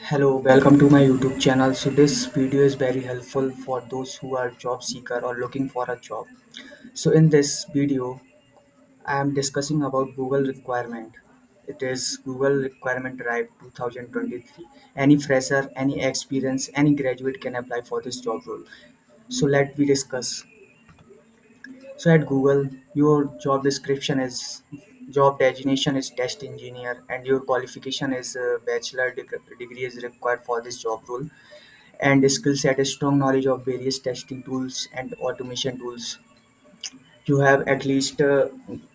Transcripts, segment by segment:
Hello, welcome to my YouTube channel. So this video is very helpful for those who are job seeker or looking for a job. So in this video, I am discussing about Google requirement. It is Google requirement drive 2023. Any fresher, any experience, any graduate can apply for this job role. So let me discuss. So at Google, your job designation is test engineer and your qualification is degree is required for this job role and skill set is strong knowledge of various testing tools and automation tools. You have at least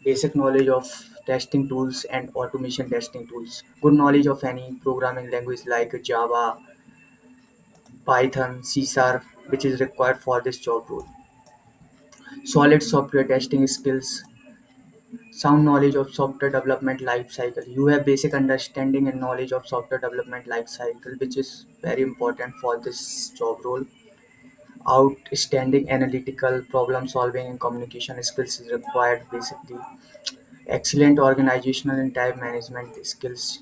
basic knowledge of testing tools and automation testing tools. Good knowledge of any programming language like Java, Python, C Sharp, which is required for this job role. Solid software testing skills, sound knowledge of software development life cycle. You have basic understanding and knowledge of software development life cycle, which is very important for this job role. Outstanding analytical problem solving and communication skills is required basically. Excellent organizational and time management skills.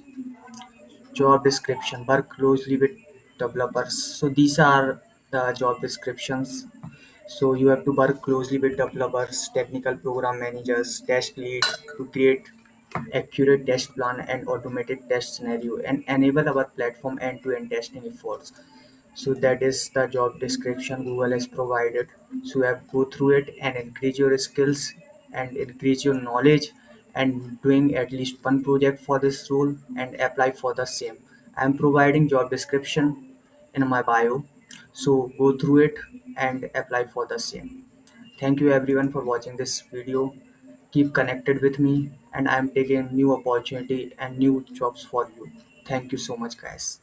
Job description, work closely with developers. So these are the job descriptions. So you have to work closely with developers, technical program managers, test lead to create accurate test plan and automated test scenario and enable our platform end-to-end testing efforts. So that is the job description Google has provided. So you have to go through it and increase your skills and increase your knowledge and doing at least one project for this role and apply for the same. I am providing job description in my bio. So go through it and apply for the same. Thank you everyone for watching this video. Keep connected with me and I am taking new opportunity and new jobs for you. Thank you so much guys.